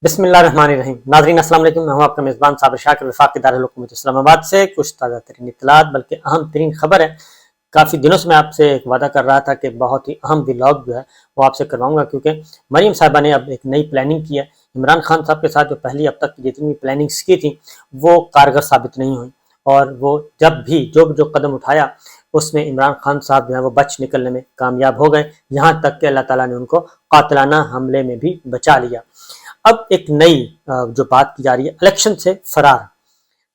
بسم اللہ الرحمن الرحیم. ناظرین السلام علیکم. میں ہوں آپ کا میزبان صابر شاکر وفاقی دارالحکومت اسلام آباد سے. کچھ تازہ ترین اطلاعات بلکہ اہم ترین خبر ہے. کافی دنوں سے میں آپ سے ایک وعدہ کر رہا تھا کہ بہت ہی اہم ولاگ جو ہے وہ آپ سے کرواؤں گا، کیونکہ مریم صاحبہ نے اب ایک نئی پلاننگ کی ہے. عمران خان صاحب کے ساتھ جو پہلی اب تک جتنی پلاننگز کی تھیں وہ کارگر ثابت نہیں ہوئی، اور وہ جب بھی جو قدم اٹھایا اس میں عمران خان صاحب جو ہے وہ بچ نکلنے میں کامیاب ہو گئے، یہاں تک کہ اللہ تعالیٰ نے ان کو قاتلانہ حملے میں بھی بچا لیا. اب ایک نئی جو بات کی جا رہی ہے، الیکشن سے فرار.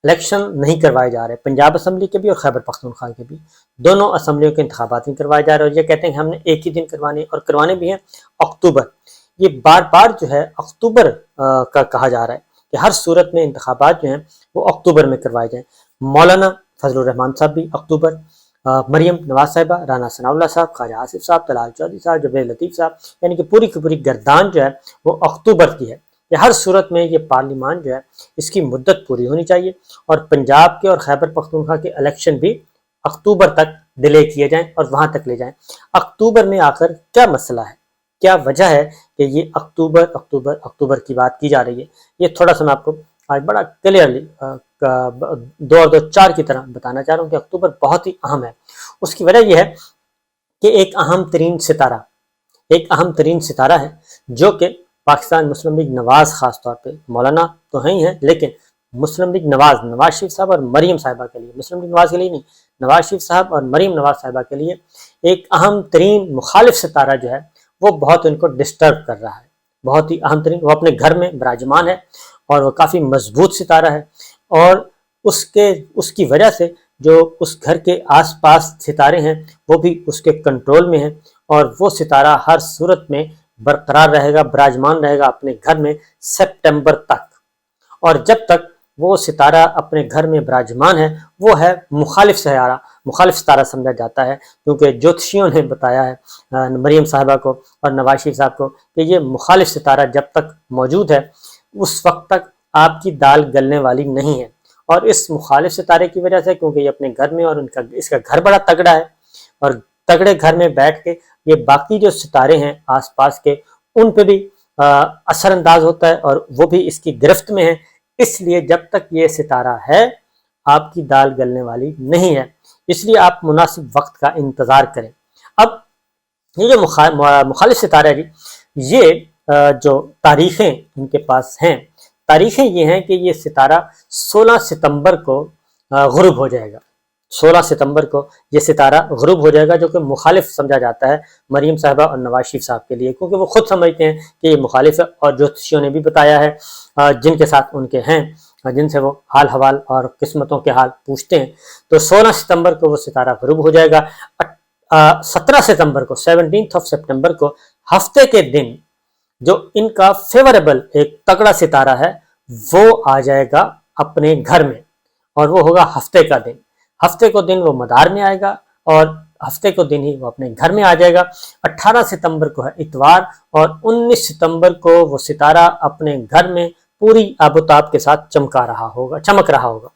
الیکشن نہیں کروائے جا رہے، پنجاب اسمبلی کے بھی اور خیبر پختونخوا کے بھی، دونوں اسمبلیوں کے انتخابات نہیں کروائے جا رہے. اور یہ کہتے ہیں کہ ہم نے ایک ہی دن کروانے، اور کروانے بھی ہیں اکتوبر. یہ بار بار جو ہے اکتوبر کا کہا جا رہا ہے کہ ہر صورت میں انتخابات جو ہیں وہ اکتوبر میں کروائے جائیں. مولانا فضل الرحمان صاحب بھی اکتوبر، مریم نواز صاحبہ، رانا ثناء اللہ صاحب، خواجہ آصف صاحب، طلال چودھری صاحب، جبیر لطیف صاحب، یعنی کہ پوری کی پوری گردان جو ہے وہ اکتوبر کی ہے. یہ ہر صورت میں یہ پارلیمان جو ہے اس کی مدت پوری ہونی چاہیے، اور پنجاب کے اور خیبر پختونخوا کے الیکشن بھی اکتوبر تک ڈیلے کیے جائیں اور وہاں تک لے جائیں. اکتوبر میں آخر کیا مسئلہ ہے، کیا وجہ ہے کہ یہ اکتوبر کی بات کی جا رہی ہے؟ یہ تھوڑا سا میں آپ کو آج بڑا کلیئرلی 2-2-4 کی طرح بتانا چاہ رہا ہوں کہ اکتوبر بہت ہی اہم ہے. اس کی وجہ یہ ہے کہ ایک اہم ترین ستارہ ہے جو کہ پاکستان مسلم لیگ نواز، خاص طور پہ مولانا تو ہیں ہی ہیں، لیکن مسلم لیگ نواز شریف صاحب اور مریم صاحبہ کے لیے، مسلم لیگ نواز کے لیے نہیں، نواز شریف صاحب اور مریم نواز صاحبہ کے لیے ایک اہم ترین مخالف ستارہ جو ہے وہ بہت ان کو ڈسٹرب کر رہا ہے. بہت ہی اہم ترین، وہ اپنے گھر میں براجمان ہے اور وہ کافی مضبوط ستارہ ہے، اور اس کی وجہ سے جو اس گھر کے آس پاس ستارے ہیں وہ بھی اس کے کنٹرول میں ہیں، اور وہ ستارہ ہر صورت میں برقرار رہے گا، براجمان رہے گا اپنے گھر میں سپٹمبر تک. اور جب تک وہ ستارہ اپنے گھر میں براجمان ہے وہ ہے مخالف ستارہ سمجھا جاتا ہے، کیونکہ جوتشیوں نے بتایا ہے مریم صاحبہ کو اور نواز شریف صاحب کو کہ یہ مخالف ستارہ جب تک موجود ہے اس وقت تک آپ کی دال گلنے والی نہیں ہے. اور اس مخالف ستارے کی وجہ سے، کیونکہ یہ اپنے گھر میں، اور اس کا گھر بڑا تگڑا ہے، اور تگڑے گھر میں بیٹھ کے یہ باقی جو ستارے ہیں آس پاس کے ان پہ بھی اثر انداز ہوتا ہے، اور وہ بھی اس کی گرفت میں ہے. اس لیے جب تک یہ ستارہ ہے آپ کی دال گلنے والی نہیں ہے، اس لیے آپ مناسب وقت کا انتظار کریں. اب یہ جو مخالف ستارہ ہے، یہ جو تاریخیں ان کے پاس ہیں، تاریخیں یہ ہیں کہ یہ ستارہ 16 ستمبر کو غروب ہو جائے گا. 16 ستمبر کو یہ ستارہ غروب ہو جائے گا، جو کہ مخالف سمجھا جاتا ہے مریم صاحبہ اور نواز شریف صاحب کے لیے، کیونکہ وہ خود سمجھتے ہیں کہ یہ مخالف ہے، اور جوتشیوں نے بھی بتایا ہے جن کے ساتھ ان کے ہیں، جن سے وہ حال حوال اور قسمتوں کے حال پوچھتے ہیں. تو 16 ستمبر کو وہ ستارہ غروب ہو جائے گا. 17 ستمبر کو 17 سپٹمبر کو ہفتے کے دن جو ان کا فیوریبل ایک تگڑا ستارہ ہے وہ آ جائے گا اپنے گھر میں، اور وہ ہوگا ہفتے کا دن. ہفتے کو دن وہ مدار میں آئے گا، اور ہفتے کو دن ہی وہ اپنے گھر میں آ جائے گا. 18 ستمبر کو ہے اتوار، اور 19 ستمبر کو وہ ستارہ اپنے گھر میں پوری آب و تاب کے ساتھ چمک رہا ہوگا.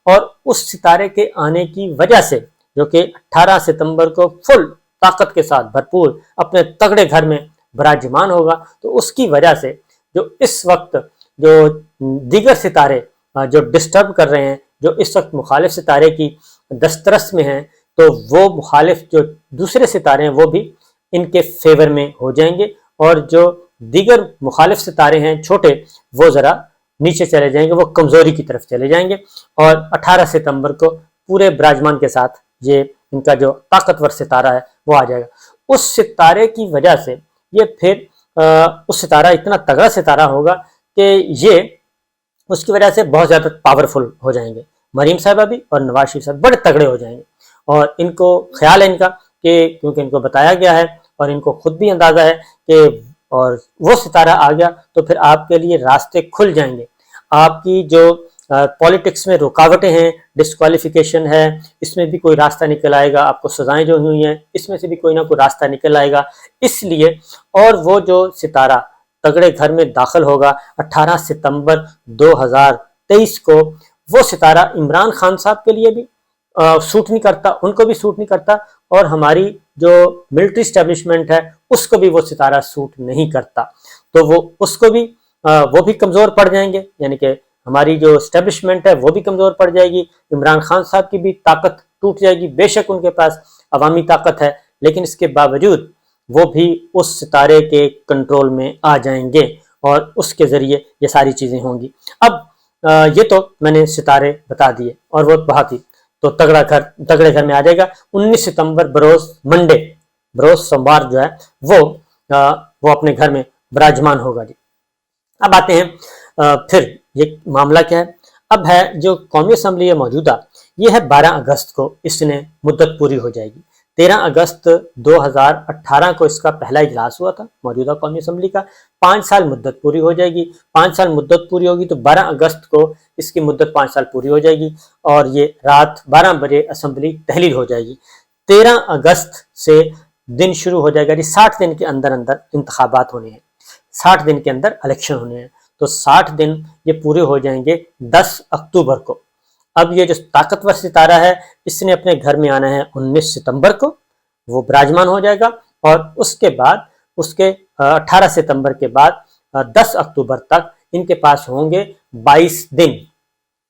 اور اس ستارے کے آنے کی وجہ سے، جو کہ 18 ستمبر کو فل طاقت کے ساتھ بھرپور اپنے تگڑے گھر میں براجمان ہوگا، تو اس کی وجہ سے جو اس وقت جو دیگر ستارے جو ڈسٹرب کر رہے ہیں، جو اس وقت مخالف ستارے کی دسترس میں ہیں، تو وہ مخالف جو دوسرے ستارے ہیں وہ بھی ان کے فیور میں ہو جائیں گے، اور جو دیگر مخالف ستارے ہیں چھوٹے وہ ذرا نیچے چلے جائیں گے، وہ کمزوری کی طرف چلے جائیں گے. اور 18 ستمبر کو پورے براجمان کے ساتھ یہ ان کا جو طاقتور ستارہ ہے وہ آ جائے گا. اس ستارے کی وجہ سے یہ پھر اس ستارہ اتنا تگڑا ستارہ ہوگا کہ یہ اس کی وجہ سے بہت زیادہ پاورفل ہو جائیں گے. مریم صاحبہ بھی اور نواز شریف صاحب بڑے تگڑے ہو جائیں گے، اور ان کو خیال ہے ان کا کہ کیونکہ ان کو بتایا گیا ہے اور ان کو خود بھی اندازہ ہے کہ اور وہ ستارہ آ گیا تو پھر آپ کے لیے راستے کھل جائیں گے. آپ کی جو پولیٹکس میں رکاوٹیں ہیں، ڈسکوالیفیکیشن ہے، اس میں بھی کوئی راستہ نکل آئے گا. آپ کو سزائیں جو ہوئی ہیں اس میں سے بھی کوئی نہ کوئی راستہ نکل آئے گا. اس لیے اور وہ جو ستارہ تگڑے گھر میں داخل ہوگا 18 ستمبر 2023 کو، وہ ستارہ عمران خان صاحب کے لیے بھی سوٹ نہیں کرتا، ان کو بھی سوٹ نہیں کرتا، اور ہماری جو ملٹری اسٹیبلشمنٹ ہے اس کو بھی وہ ستارہ سوٹ نہیں کرتا. تو وہ اس کو بھی وہ بھی کمزور پڑ جائیں گے، یعنی کہ ہماری جو اسٹیبلشمنٹ ہے وہ بھی کمزور پڑ جائے گی، عمران خان صاحب کی بھی طاقت ٹوٹ جائے گی، بے شک ان کے پاس عوامی طاقت ہے، لیکن اس کے باوجود وہ بھی اس ستارے کے کنٹرول میں آ جائیں گے اور اس کے ذریعے یہ ساری چیزیں ہوں گی۔ اب یہ تو میں نے ستارے بتا دیے، اور وہ بہت ہی تو تگڑے گھر میں آ جائے گا 19 ستمبر بروز منڈے، بروز سوموار جو ہے وہ اپنے گھر میں براجمان ہوگا جی۔ اب آتے ہیں پھر یہ معاملہ کیا ہے؟ اب ہے جو قومی اسمبلی ہے موجودہ، یہ ہے 12 اگست کو اس نے مدت پوری ہو جائے گی۔ 13 اگست 2018 کو اس کا پہلا اجلاس ہوا تھا موجودہ قومی اسمبلی کا، 5 سال مدت پوری ہو جائے گی، 5 سال مدت پوری ہوگی تو 12 اگست کو اس کی مدت 5 سال پوری ہو جائے گی، اور یہ رات 12 بجے اسمبلی تحلیل ہو جائے گی۔ 13 اگست سے دن شروع ہو جائے گا جی، 60 دن کے اندر اندر انتخابات ہونے ہیں، 60 دن کے اندر الیکشن ہونے ہیں، تو 60 دن یہ پورے ہو جائیں گے 10 اکتوبر کو۔ اب یہ جو طاقتور ستارہ ہے اس نے اپنے گھر میں آنا ہے 19 ستمبر کو، وہ براجمان ہو جائے گا، اور اس کے بعد اس کے 18 ستمبر کے بعد 10 اکتوبر تک ان کے پاس ہوں گے 22 دن،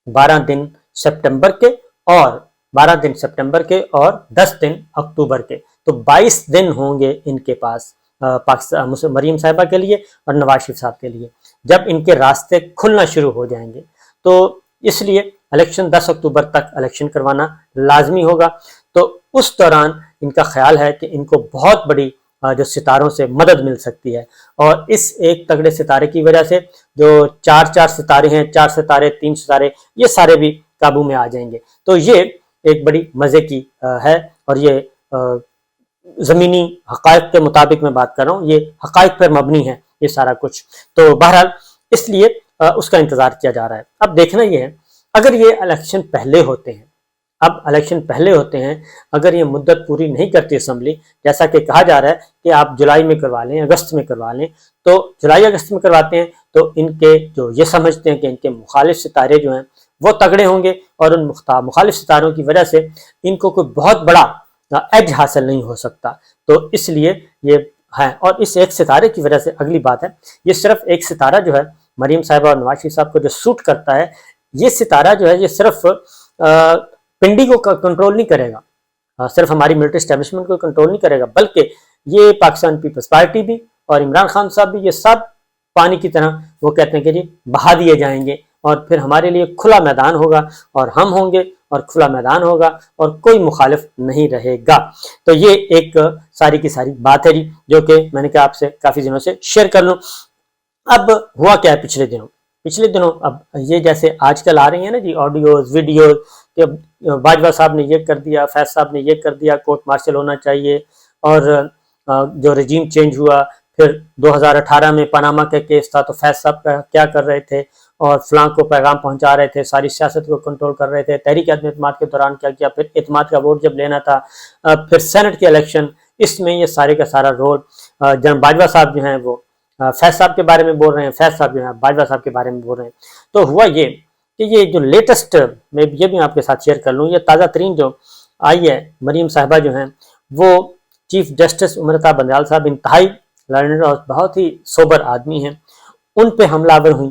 12 دن سپٹمبر کے اور 12 دن سپٹمبر کے اور 10 دن اکتوبر کے، تو 22 دن ہوں گے ان کے پاس پاکستان مریم صاحبہ کے لیے اور نواز شریف صاحب کے لیے، جب ان کے راستے کھلنا شروع ہو جائیں گے۔ تو اس لیے الیکشن 10 اکتوبر تک الیکشن کروانا لازمی ہوگا۔ تو اس دوران ان کا خیال ہے کہ ان کو بہت بڑی جو ستاروں سے مدد مل سکتی ہے، اور اس ایک تگڑے ستارے کی وجہ سے جو 4 ستارے ہیں، 4 ستارے 3 ستارے، یہ سارے بھی قابو میں آ جائیں گے۔ تو یہ ایک بڑی مزے کی ہے، اور یہ زمینی حقائق کے مطابق میں بات کر رہا ہوں، یہ حقائق پر مبنی ہے یہ سارا کچھ، تو بہرحال اس لیے اس کا انتظار کیا جا رہا ہے۔ اب دیکھنا یہ ہے اگر یہ الیکشن پہلے ہوتے ہیں، اگر یہ مدت پوری نہیں کرتی اسمبلی، جیسا کہ کہا جا رہا ہے کہ آپ جولائی میں کروا لیں، اگست میں کروا لیں، تو جولائی اگست میں کرواتے ہیں تو ان کے جو یہ سمجھتے ہیں کہ ان کے مخالف ستارے جو ہیں وہ تگڑے ہوں گے، اور ان مخالف ستاروں کی وجہ سے ان کو کوئی بہت بڑا ایج حاصل نہیں ہو سکتا، تو اس لیے یہ ہے۔ اور اس ایک ستارے کی وجہ سے اگلی بات ہے، یہ صرف ایک ستارہ جو ہے مریم صاحبہ اور نواز شریف صاحب کو جو سوٹ کرتا ہے، یہ ستارہ جو ہے یہ صرف پنڈی کو کنٹرول نہیں کرے گا، صرف ہماری ملٹری اسٹیبلشمنٹ کو کنٹرول نہیں کرے گا، بلکہ یہ پاکستان پیپلز پارٹی بھی اور عمران خان صاحب بھی، یہ سب پانی کی طرح وہ کہتے ہیں کہ جی بہا دیے جائیں گے، اور پھر ہمارے لیے کھلا میدان ہوگا، اور ہم ہوں گے اور کھلا میدان ہوگا، اور کوئی مخالف نہیں رہے گا۔ تو یہ ایک ساری کی ساری بات ہے جی، جو کہ میں نے کہا آپ سے کافی دنوں سے شیئر کر لوں۔ اب ہوا کیا ہے پچھلے دنوں اب یہ جیسے آج کل آ رہی ہیں نا جی آڈیوز ویڈیوز کہ باجوہ صاحب نے یہ کر دیا، فیض صاحب نے یہ کر دیا، کورٹ مارشل ہونا چاہیے، اور جو رجیم چینج ہوا، پھر 2018 میں پاناما کا کیس تھا تو فیض صاحب کیا کر رہے تھے، اور فلاں کو پیغام پہنچا رہے تھے، ساری سیاست کو کنٹرول کر رہے تھے، تحریک عدم اعتماد کے دوران کیا کیا، پھر اعتماد کا ووٹ جب لینا تھا، پھر سینٹ کے الیکشن، اس میں یہ سارے کا سارا رول جناب باجوہ صاحب جو ہیں وہ فیض صاحب کے بارے میں بول رہے ہیں، فیض صاحب جو ہیں باجوہ صاحب کے بارے میں بول رہے ہیں۔ تو ہوا یہ کہ یہ جو لیٹسٹ میں یہ بھی آپ کے ساتھ شیئر کر لوں، یہ تازہ ترین جو آئی ہے، مریم صاحبہ جو ہیں وہ چیف جسٹس امرتا بندیال صاحب انتہائی لرنڈ اور بہت ہی سوبر آدمی ہیں، ان پہ حملہ آور ہوئیں،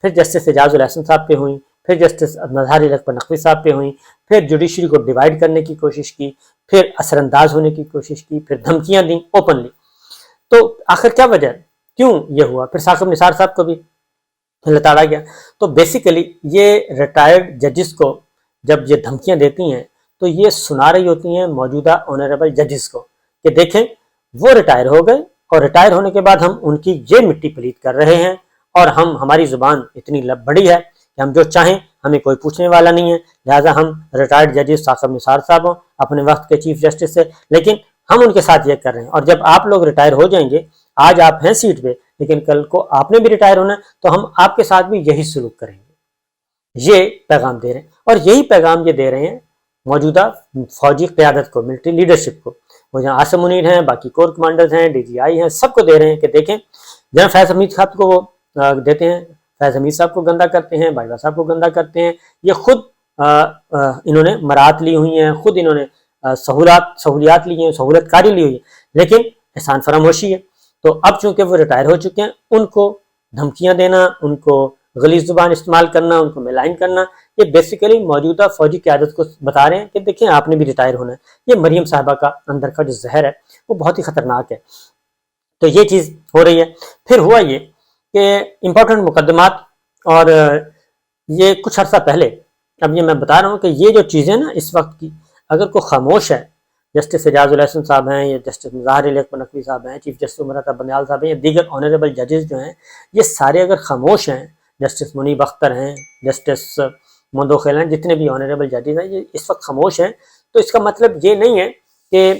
پھر جسٹس اعجاز الاحسن صاحب پہ ہوئیں، پھر جسٹس مظہر اکبر نقوی صاحب پہ ہوئیں، پھر جوڈیشری کو ڈیوائیڈ کرنے کی کوشش کی، پھر اثر انداز ہونے کی کوشش کی، پھر دھمکیاں دیں اوپنلی۔ تو آخر کیا وجہ ہے، کیوں یہ ہوا؟ پھر ثاقب نثار صاحب کو بھی لتاڑا گیا۔ تو بیسیکلی یہ ریٹائرڈ ججز کو جب یہ دھمکیاں دیتی ہیں تو یہ سنا رہی ہوتی ہیں موجودہ آنریبل ججز کو کہ دیکھیں وہ ریٹائر ہو گئے، اور ریٹائر ہونے کے بعد ہم ان کی یہ مٹی پلیت کر رہے ہیں، اور ہماری زبان اتنی بڑی ہے کہ ہم جو چاہیں ہمیں کوئی پوچھنے والا نہیں ہے، لہٰذا ہم ریٹائرڈ ججز ثاقب نثار صاحب ہوں اپنے وقت کے چیف جسٹس سے، لیکن ہم ان کے ساتھ یہ کر رہے ہیں، اور جب آپ لوگ ریٹائر ہو جائیں گے، آج آپ ہیں سیٹ پہ لیکن کل کو آپ نے بھی ریٹائر ہونا ہے، تو ہم آپ کے ساتھ بھی یہی سلوک کریں گے۔ یہ پیغام دے رہے ہیں، اور یہی پیغام یہ دے رہے ہیں موجودہ فوجی قیادت کو، ملٹری لیڈرشپ کو، وہ جہاں عاصم منیر ہیں، باقی کور کمانڈرز ہیں، ڈی جی آئی ہیں، سب کو دے رہے ہیں کہ دیکھیں جہاں فیض حمید صاحب کو وہ دیتے ہیں، فیض حمید صاحب کو گندہ کرتے ہیں، باجوہ صاحب کو گندہ کرتے ہیں، یہ خود انہوں نے مراعات لی ہوئی ہیں، خود انہوں نے سہولیات لی ہیں، سہولت کاری لی ہوئی ہے، لیکن احسان فراموشی ہے۔ تو اب چونکہ وہ ریٹائر ہو چکے ہیں، ان کو دھمکیاں دینا، ان کو غلیظ زبان استعمال کرنا، ان کو ملائن کرنا، یہ بیسیکلی موجودہ فوجی قیادت کو بتا رہے ہیں کہ دیکھیں آپ نے بھی ریٹائر ہونا ہے۔ یہ مریم صاحبہ کا اندر کا جو زہر ہے وہ بہت ہی خطرناک ہے۔ تو یہ چیز ہو رہی ہے۔ پھر ہوا یہ کہ امپورٹنٹ مقدمات، اور یہ کچھ عرصہ پہلے، اب یہ میں بتا رہا ہوں کہ یہ جو چیزیں نا اس وقت کی، اگر کوئی خاموش ہے، جسٹس اعجاز الحسن صاحب ہیں، یا جسٹس مظاہر علی اکبر نقوی صاحب ہیں، چیف جسٹس عمر عطا بندیال صاحب ہیں، یا دیگر آنریبل ججز جو ہیں، یہ سارے اگر خاموش ہیں، جسٹس منیب اختر ہیں، جسٹس مندوخیل ہیں، جتنے بھی آنریبل ججز ہیں، یہ اس وقت خاموش ہیں، تو اس کا مطلب یہ نہیں ہے کہ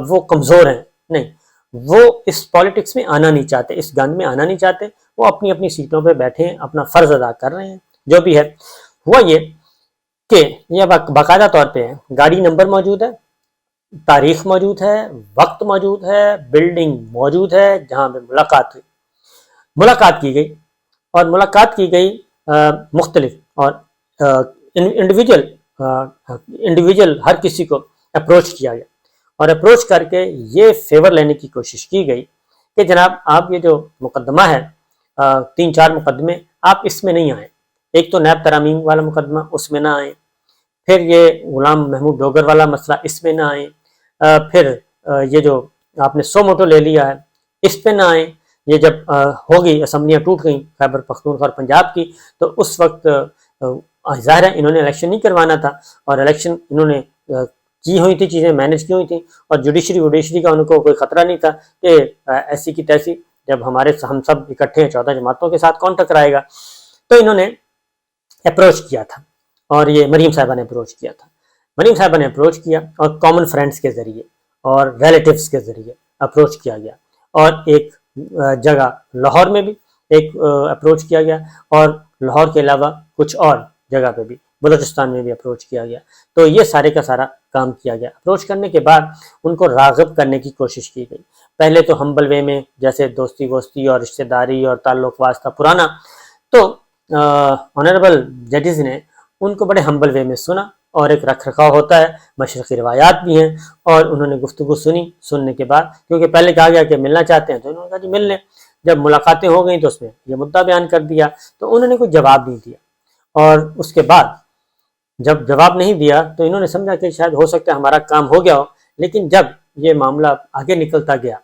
وہ کمزور ہیں، نہیں، وہ اس پالیٹکس میں آنا نہیں چاہتے، اس گند میں آنا نہیں چاہتے، وہ اپنی اپنی سیٹوں پہ بیٹھے ہیں، اپنا فرض ادا کر رہے ہیں۔ جو بھی ہے، ہوا یہ کہ یہ باقاعدہ طور پہ گاڑی نمبر موجود ہے، تاریخ موجود ہے، وقت موجود ہے، بلڈنگ موجود ہے جہاں پہ ملاقات کی گئی، اور ملاقات کی گئی مختلف، اور انڈیویجول ہر کسی کو اپروچ کیا گیا، اور اپروچ کر کے یہ فیور لینے کی کوشش کی گئی کہ جناب آپ یہ جو مقدمہ ہے، 3-4 مقدمے، آپ اس میں نہیں آئیں۔ ایک تو نیب ترامیم والا مقدمہ، اس میں نہ آئیں، پھر یہ غلام محمود ڈوگر والا مسئلہ، اس میں نہ آئیں، پھر یہ جو آپ نے سو موٹو لے لیا ہے، اس پہ نہ آئیں۔ یہ جب ہوگی اسمبلیاں ٹوٹ گئیں خیبر پختونخوا اور پنجاب کی، تو اس وقت ظاہر ہے انہوں نے الیکشن نہیں کروانا تھا، اور الیکشن انہوں نے کی ہوئی تھی، چیزیں مینج کی ہوئی تھیں، اور جوڈیشری کا ان کو کوئی خطرہ نہیں تھا کہ ایسی کی تیسی، جب ہم سب اکٹھے ہیں 14 جماعتوں کے ساتھ، کون ٹکرائے گا؟ تو انہوں نے اپروچ کیا تھا، اور یہ مریم صاحبہ نے اپروچ کیا تھا۔ مریم صاحبہ نے اپروچ کیا، اور کامن فرینڈز کے ذریعے اور ریلیٹیوز کے ذریعے اپروچ کیا گیا، اور ایک جگہ لاہور میں بھی ایک اپروچ کیا گیا، اور لاہور کے علاوہ کچھ اور جگہ پہ بھی، بلوچستان میں بھی اپروچ کیا گیا۔ تو یہ سارے کا سارا کام کیا گیا۔ اپروچ کرنے کے بعد ان کو راغب کرنے کی کوشش کی گئی، پہلے تو ہمبل وے میں، جیسے دوستی ووستی اور رشتہ داری اور تعلق واسطہ پرانا، تو آنریبل ججز نے ان کو بڑے ہمبل وے میں سنا، اور ایک رکھ رکھاؤ ہوتا ہے، مشرقی روایات بھی ہیں، اور انہوں نے گفتگو سننے کے بعد، کیونکہ پہلے کہا گیا کہ ملنا چاہتے ہیں، تو انہوں نے کہا جی مل لیں۔ جب ملاقاتیں ہو گئیں تو اس میں یہ مدعا بیان کر دیا، تو انہوں نے کوئی جواب نہیں دیا، اور اس کے بعد جب جواب نہیں دیا تو انہوں نے سمجھا کہ شاید ہو سکتا ہے ہمارا کام ہو گیا ہو، لیکن جب یہ معاملہ آگے نکلتا گیا،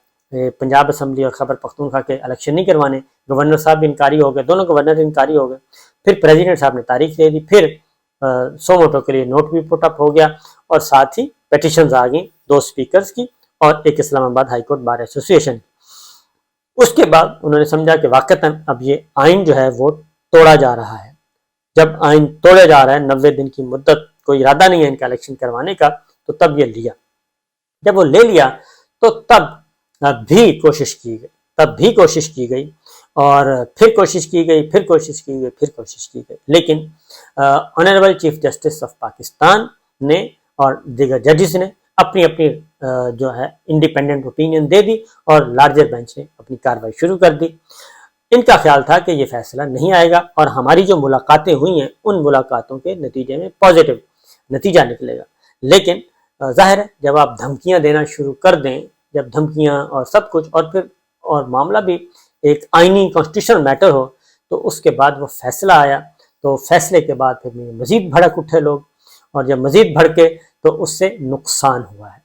پنجاب اسمبلی اور خیبر پختونخوا کے الیکشن نہیں کروانے، گورنر صاحب بھی انکاری ہو گئے، دونوں گورنر انکاری ہو گئے، پھر پریزیڈنٹ صاحب نے تاریخ دے دی، پھر سو موٹو کے لیے نوٹ بھی پٹ اپ ہو گیا، اور ساتھ ہی پیٹیشنز آ گئیں 2 اسپیکرز کی اور ایک اسلام آباد ہائی کورٹ بار ایسوسی ایشن کی۔ اس کے بعد انہوں نے سمجھا کہ واقعتاً اب یہ آئین جو ہے وہ توڑا جا رہا ہے۔ جب آئین توڑا جا رہا ہے، 90 دن کی مدت، کوئی ارادہ نہیں ہے ان کا الیکشن کروانے کا، تو تب یہ لیا۔ جب وہ لے لیا تو تب بھی کوشش کی گئی، اور پھر کوشش کی گئی، لیکن honourable chief justice of Pakistan نے اور دیگر ججز نے اپنی جو ہے انڈیپینڈنٹ اوپینین دے دی، اور لارجر بینچ نے اپنی کارروائی شروع کر دی۔ ان کا خیال تھا کہ یہ فیصلہ نہیں آئے گا، اور ہماری جو ملاقاتیں ہوئی ہیں ان ملاقاتوں کے نتیجے میں پازیٹیو نتیجہ نکلے گا۔ لیکن ظاہر ہے جب آپ دھمکیاں دینا شروع کر دیں، جب دھمکیاں اور سب کچھ، اور معاملہ بھی ایک آئینی کانسٹیٹیوشنل میٹر ہو، تو اس کے بعد وہ فیصلہ آیا، تو فیصلے کے بعد پھر مزید بھڑک اٹھے لوگ، اور جب مزید بھڑکے تو اس سے نقصان ہوا ہے۔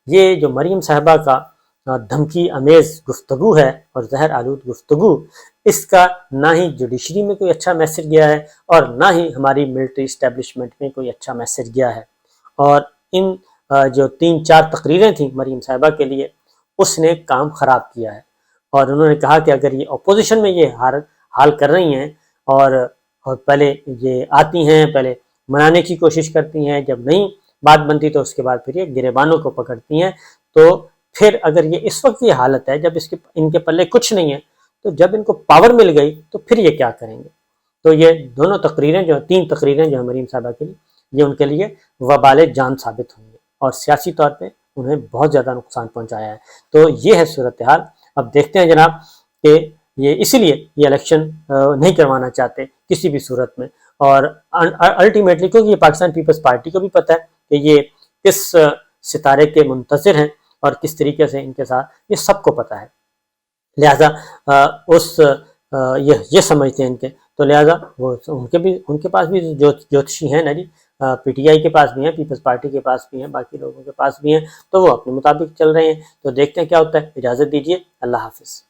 یہ جو مریم صاحبہ کا دھمکی امیز گفتگو ہے اور زہر آلود گفتگو، اس کا نہ ہی جوڈیشری میں کوئی اچھا میسج گیا ہے، اور نہ ہی ہماری ملٹری اسٹیبلشمنٹ میں کوئی اچھا میسج گیا ہے۔ اور ان جو 3-4 تقریریں تھیں مریم صاحبہ کے لیے، اس نے کام خراب کیا ہے، اور انہوں نے کہا کہ اگر یہ اپوزیشن میں یہ حال کر رہی ہیں، اور پہلے یہ آتی ہیں، پہلے منانے کی کوشش کرتی ہیں، جب نہیں بات بنتی تو اس کے بعد پھر یہ گریبانوں کو پکڑتی ہیں، تو پھر اگر یہ اس وقت یہ حالت ہے جب ان کے پلے کچھ نہیں ہے، تو جب ان کو پاور مل گئی تو پھر یہ کیا کریں گے؟ تو یہ دونوں تقریریں 3 تقریریں جو ہیں مریم صاحبہ کے لیے، یہ ان کے لیے وبال جان ثابت ہوئی ہیں، اور سیاسی طور پہ انہیں بہت زیادہ نقصان پہنچایا ہے۔ تو یہ ہے صورتحال۔ اب دیکھتے ہیں جناب کہ یہ اسی لیے یہ الیکشن نہیں کروانا چاہتے کسی بھی صورت میں، اور الٹیمیٹلی کیونکہ یہ پاکستان پیپلز پارٹی کو بھی پتہ ہے کہ یہ کس ستارے کے منتظر ہیں اور کس طریقے سے ان کے ساتھ، یہ سب کو پتہ ہے، لہذا اس یہ سمجھتے ہیں ان کے، تو لہٰذا وہ ان کے پاس بھی جو جوتشی ہیں نا جی، پی ٹی آئی کے پاس بھی ہیں، پیپلز پارٹی کے پاس بھی ہیں، باقی لوگوں کے پاس بھی ہیں، تو وہ اپنے مطابق چل رہے ہیں۔ تو دیکھتے ہیں کیا ہوتا ہے۔ اجازت دیجیے، اللہ حافظ۔